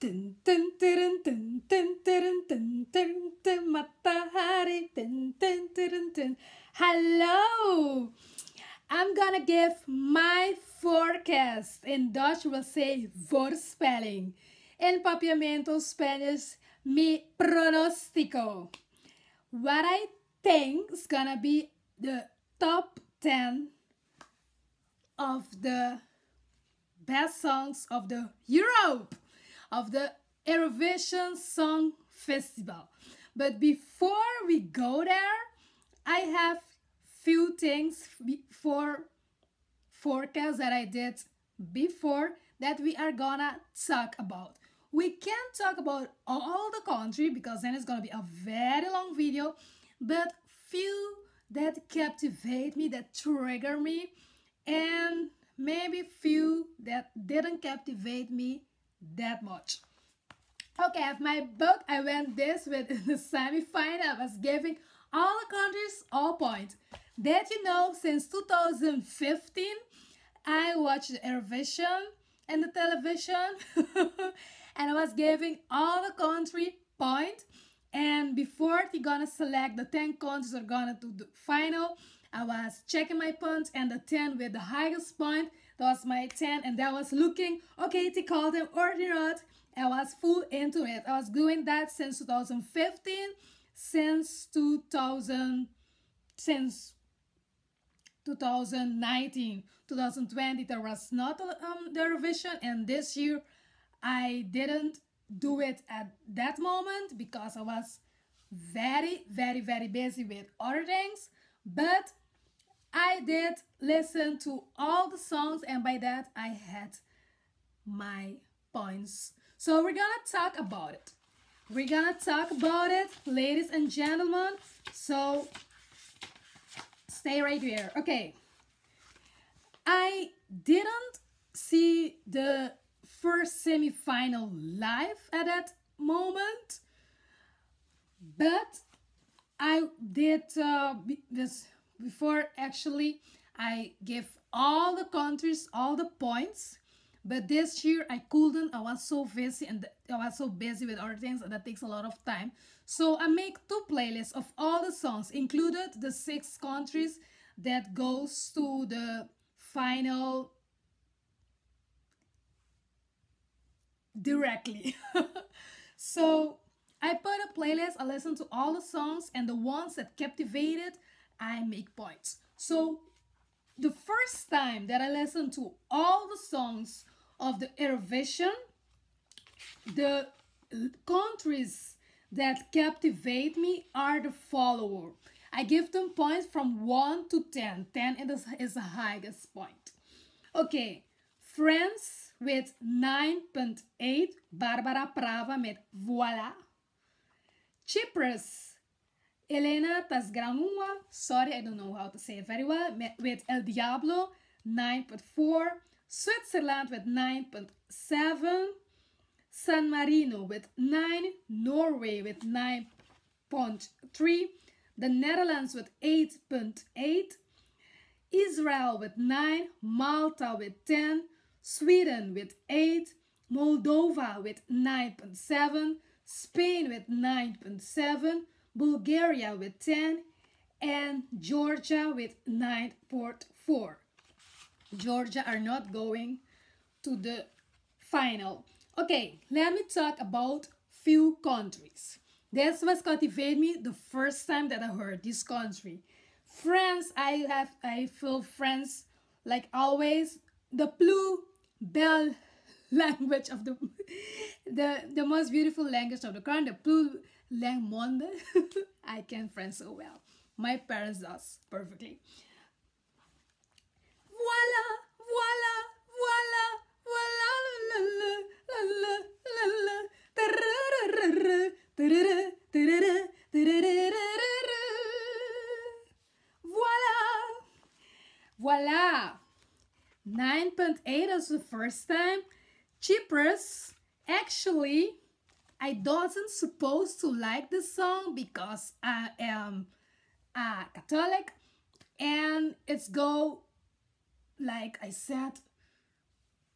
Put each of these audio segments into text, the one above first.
Dun, dun, dun, dun, dun, dun, dun, dun, dun, matahari. Dun, dun, dun, dun. Hello! I'm gonna give my forecast. In Dutch, we'll say voorspelling. In papiamento Spanish, mi pronostico. What I think is gonna be the top 10 of the best songs of the Europe, of the Eurovision Song Festival. But before we go there, I have few things for forecast that I did before that we are gonna talk about. We can't talk about all the country because then it's gonna be a very long video, but few that captivate me, that trigger me, and maybe few that didn't captivate me that much. Okay, I have my book. I went this with the semi-final. I was giving all the countries all points. Did you know since 2015 I watched Eurovision and the television and I was giving all the country point, and before they gonna select the 10 countries are gonna do the final, I was checking my points and the 10 with the highest point, that was my 10, and I was looking, okay, they called them or not. I was full into it. I was doing that since 2015, since 2019, 2020 there was not the Eurovision, and this year I didn't do it at that moment because I was very busy with other things, but I did listen to all the songs, and by that I had my points. So we're gonna talk about it. We're gonna talk about it, ladies and gentlemen. So stay right here. Okay. I didn't see the first semi-final live at that moment, but I did this before. Actually, I give all the countries all the points, but this year I couldn't. I was so busy, and I was so busy with other things, and that takes a lot of time. So I make two playlists of all the songs, included the 6 countries that goes to the final directly. So I put a playlist, I listen to all the songs, and the ones that captivated, I make points. So the first time that I listened to all the songs of the Eurovision, the countries that captivate me are the follower. I give them points from 1 to 10. 10 is the highest point. Okay, France with 9.8. Barbara Prava met Voila. Cyprus, Elena Tasgranua, sorry, I don't know how to say it very well, with El Diablo, 9.4. Switzerland with 9.7. San Marino with 9. Norway with 9.3. The Netherlands with 8.8. Israel with 9. Malta with 10. Sweden with 8. Moldova with 9.7. Spain with 9.7. Bulgaria with 10. And Georgia with 9.4. Georgia are not going to the final. Okay, let me talk about few countries. This was captivated me the first time that I heard this country. France, I feel France like always the plus belle language of the most beautiful language of the country, the plus lang monde. I can French so well. My parents does perfectly. Voila, voila, voila, voila, la la la la la la, tararara, tarara, tarara, tarara, voila, voila. 9.8 is the first time. Cyprus, actually, I wasn't supposed to like the song because I am a Catholic, and it's go, like I said,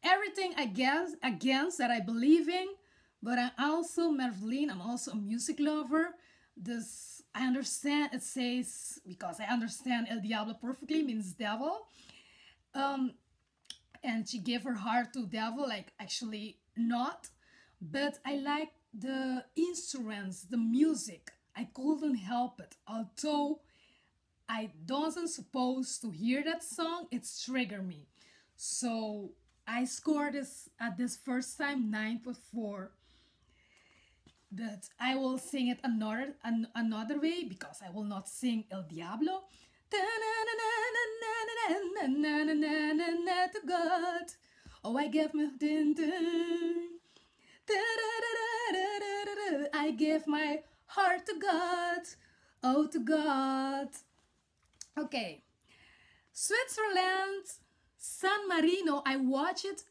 everything against that I believe in, But I'm also Merveline. I'm also a music lover. This I understand. It says because I understand El Diablo perfectly means devil. Um, and she gave her heart to devil. Like actually not, but I like the instruments, the music. I couldn't help it. Although I wasn't supposed to hear that song, it triggered me. So I scored this at this first time 9.4. But I will sing it another way because I will not sing El Diablo. To God. Oh, I give my I give my heart to God. Oh, to God. Okay. Switzerland, San Marino. I watched it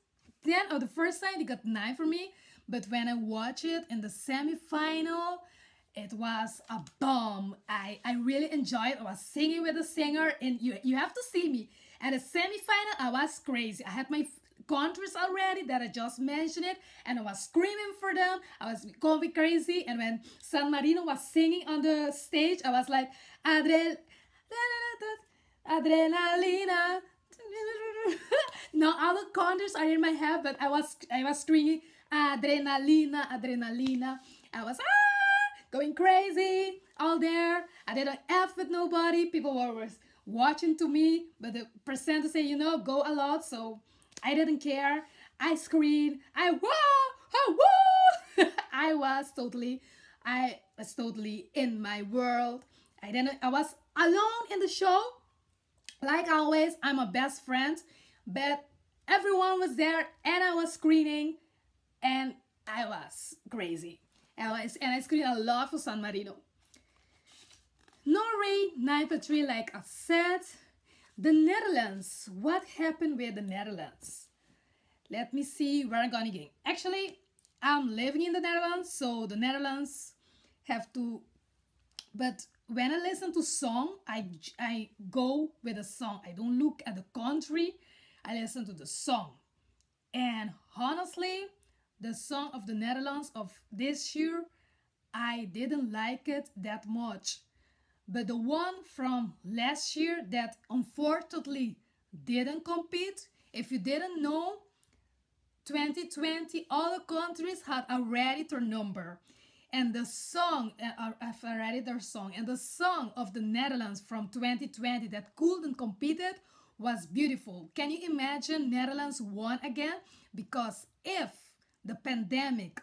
then. Oh, the first time it got 9 for me. But when I watched it in the semi-final, it was a bomb. I really enjoyed it. I was singing with the singer, and you have to see me. At the semi-final, I was crazy. I had my countries already that I just mentioned it, and I was screaming for them. I was going crazy, and when San Marino was singing on the stage, I was like, adrenalina. Now all the countries are in my head, but I was screaming adrenalina, adrenalina. I was going crazy all there. I didn't F with nobody. People were watching to me, but the presenter say, go a lot, so I didn't care. I screamed, I woo. I was totally in my world. I was alone in the show. Like always, I'm a best friend, but everyone was there and I was screaming and I was crazy. And I screamed a lot for San Marino. Norway, 9.3, like I said. The Netherlands. What happened with the Netherlands? Let me see where I'm gonna go. Actually, I'm living in the Netherlands, so the Netherlands have to... But when I listen to song, I go with the song. I don't look at the country. I listen to the song. And honestly, the song of the Netherlands of this year, I didn't like it that much. But the one from last year that unfortunately didn't compete, if you didn't know, 2020, all the countries had already their number. And the song, I've already their song, and the song of the Netherlands from 2020 that couldn't compete it was beautiful. Can you imagine Netherlands won again? Because if the pandemic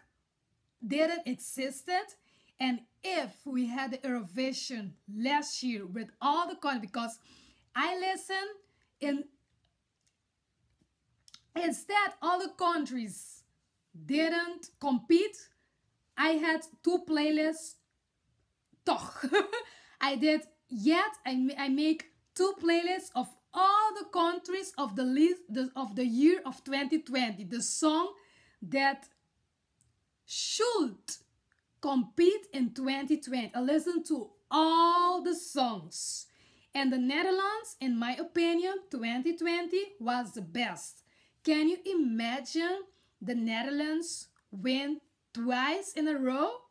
didn't existed, and if we had the Eurovision last year with all the countries, because I listened in, instead all the countries didn't compete, I had 2 playlists. Toch. I did yet. I make 2 playlists of all the countries of the list of the year of 2020. The song that should compete in 2020. I listened to all the songs. And the Netherlands, in my opinion, 2020 was the best. Can you imagine the Netherlands win twice in a row?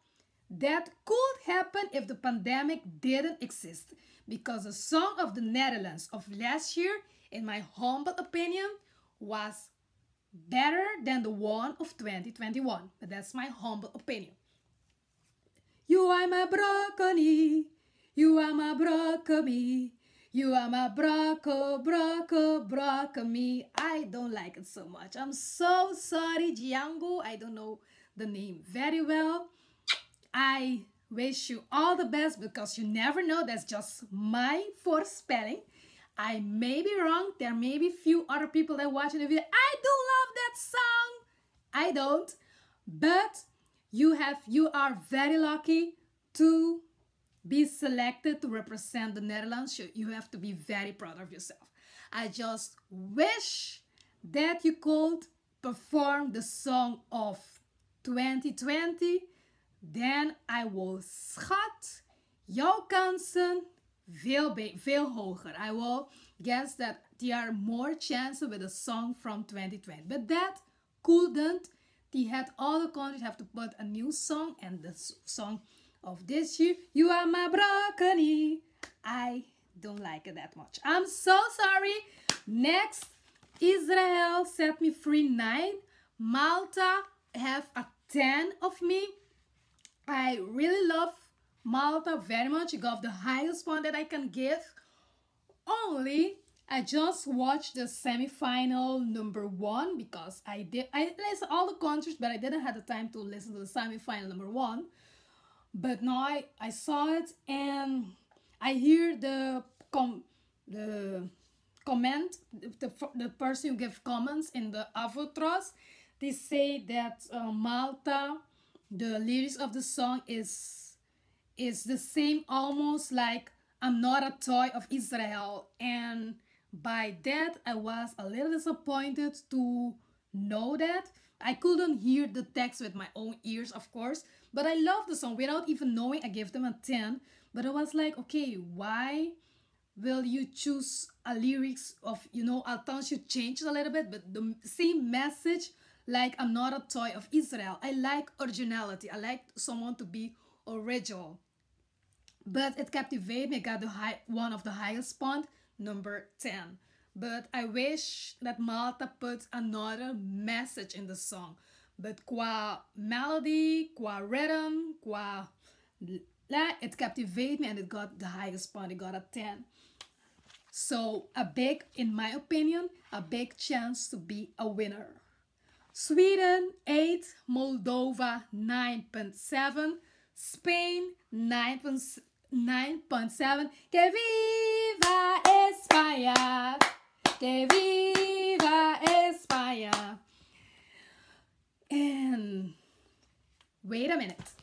That could happen if the pandemic didn't exist, because the song of the Netherlands of last year, in my humble opinion, was better than the one of 2021. But that's my humble opinion. You are my broccoli, you are my broccoli, you are my broccoli. I don't like it so much. I'm so sorry, Django. I don't know the name very well. I wish you all the best, because you never know. That's just my voorspelling. I may be wrong. There may be few other people that watch the video. I do love that song. I don't. But you are very lucky to be selected to represent the Netherlands. You have to be very proud of yourself. I just wish that you could perform the song of 2020. Dan I will schat jouw kansen veel hoger. I will guess that there are more chances with a song from 2020. But that couldn't They had all the countries have to put a new song, and the song of this year, You Are My Broccoli. I don't like it that much. I'm so sorry. Next, Israel Set Me Free 9. Malta have a 10 of me. I really love Malta very much. It got the highest one that I can give. Only I just watched the semi-final number 1 because I listened all the countries, but I didn't have the time to listen to the semi-final number 1. But now I saw it, and I hear the comment, the person who gave comments in the Avotros. They say that Malta, the lyrics of the song is the same, almost like I'm not a toy of Israel. And by that, I was a little disappointed to know that. I couldn't hear the text with my own ears, of course, but I love the song. Without even knowing, I gave them a 10. But I was like, okay, why will you choose a lyrics of, Altan should change a little bit, but the same message, like I'm not a toy of Israel. I like originality. I like someone to be original. But it captivated me. I got one of the highest point, number 10. But I wish that Malta put another message in the song. But qua melody, qua rhythm, it captivated me, and it got the highest point. It got a 10. So in my opinion, a big chance to be a winner. Sweden 8, Moldova 9.7, Spain 9.7. Que viva España! Que viva España! And wait a minute.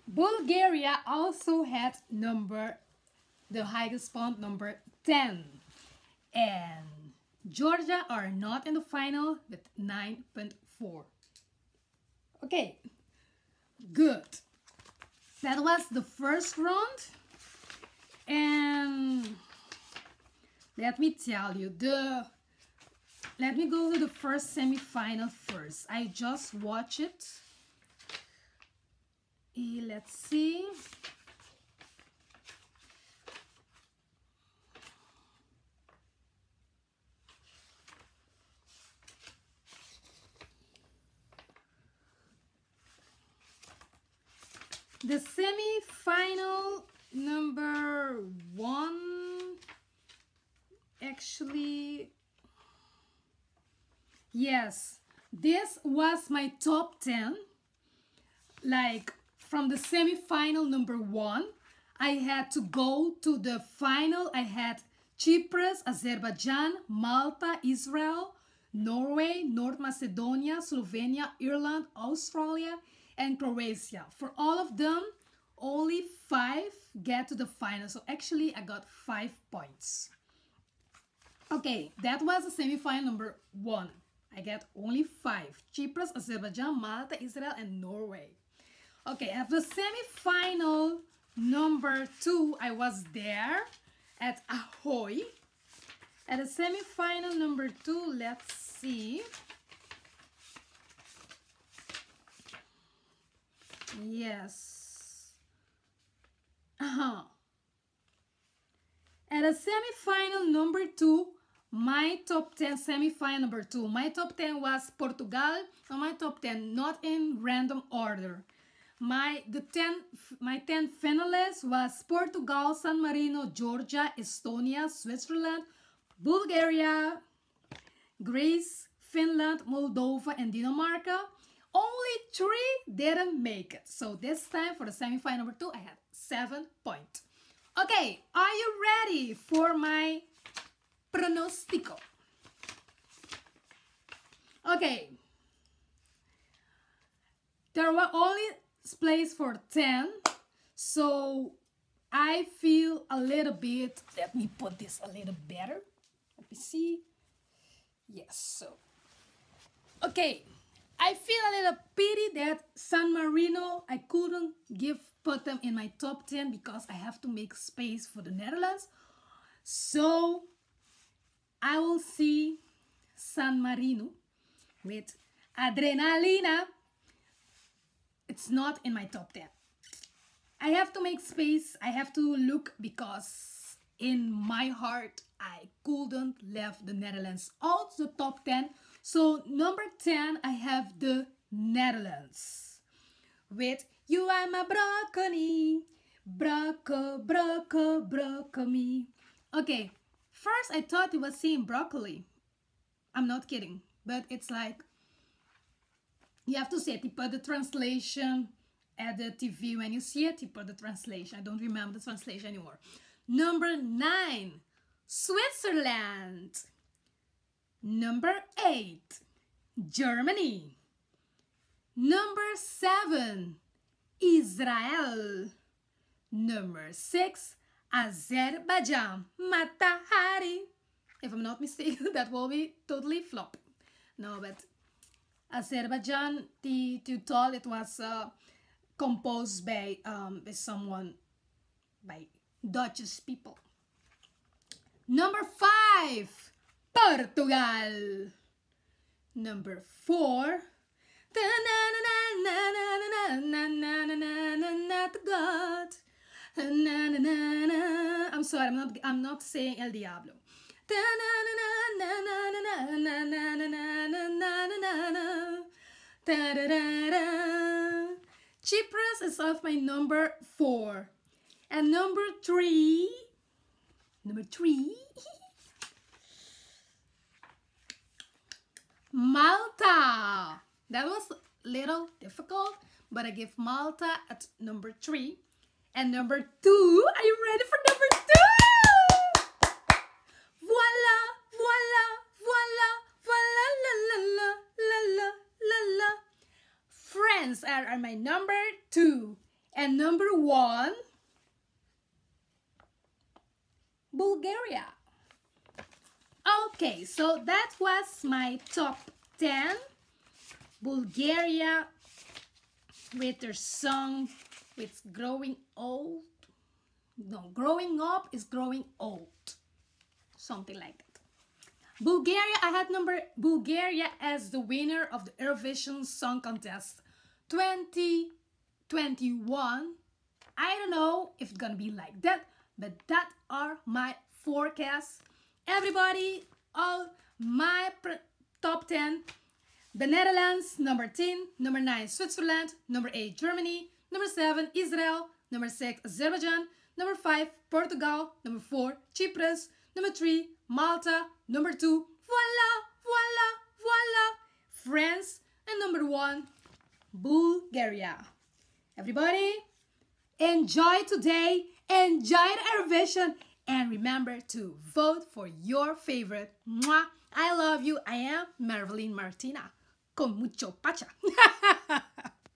Bulgaria also had the highest point, number 10. And Georgia are not in the final with 9.4. Okay, good. That was the first round. And let me tell you, let me go to the first semi-final first. I just watched it. Let's see. The semi-final number 1, actually, yes, this was my top 10. Like, from the semi-final number 1, I had to go to the final. I had Cyprus, Azerbaijan, Malta, Israel, Norway, North Macedonia, Slovenia, Ireland, Australia, and Croatia. For all of them, only 5 get to the final. So actually, I got 5 points. Okay, that was the semi-final number 1. I get only 5. Cyprus, Azerbaijan, Malta, Israel, and Norway. Okay, at the semi-final number 2, I was there at Ahoy. At the semi-final number 2, let's see. Yes. At the semi-final number 2, my top 10 semi-final number 2. My top 10 was Portugal. So my top 10, not in random order. My 10 finalists was Portugal, San Marino, Georgia, Estonia, Switzerland, Bulgaria, Greece, Finland, Moldova, and Denmark. Only 3 didn't make it. So this time for the semi-final number 2, I had 7 points. Okay, are you ready for my pronostico? Okay. There were only place for 10, so I feel a little bit, let me put this a little better. Let me see. Yes, so. Okay, I feel a little pity that San Marino, I couldn't put them in my top 10 because I have to make space for the Netherlands. So I will see San Marino with Adrenalina. It's not in my top 10. I have to make space. I have to look because in my heart, I couldn't leave the Netherlands out the top 10. So number 10, I have the Netherlands with You Are My Broccoli, broccoli. Okay, first I thought it was saying broccoli. I'm not kidding, but it's like you have to say tipo the translation at the TV when you see it, tipo the translation. I don't remember the translation anymore. Number 9, Switzerland. Number 8, Germany. Number 7, Israel. Number 6, Azerbaijan. Matahari. If I'm not mistaken, that will be totally flop. No, but Azerbaijan, the title, it was composed by someone, by Dutch people. Number 5, Portugal. Number 4, God. I'm sorry, I'm not saying El Diablo. Cyprus is off my number 4. And number 3, Malta. That was a little difficult, but I give Malta at number 3. And number 2, are you ready for number 2? Voila, voila, voila, voila, la la la la la la la. France are my number 2. And number 1, Bulgaria. Okay, so that was my top 10. Bulgaria with their song with growing old. No, growing up is growing old. Something like that. Bulgaria, I had Bulgaria as the winner of the Eurovision Song Contest 2021. I don't know if it's gonna be like that, but that are my forecasts. Everybody, all my top 10. The Netherlands, number 10. Number 9, Switzerland. Number 8, Germany. Number 7, Israel. Number 6, Azerbaijan. Number 5, Portugal. Number 4, Cyprus. Number 3, Malta. Number 2, voila, voila, voila, France. And number 1, Bulgaria. Everybody, enjoy today. Enjoy the Eurovision. And remember to vote for your favorite. Mwah. I love you. I am Marveline Martina. Con mucho pacha.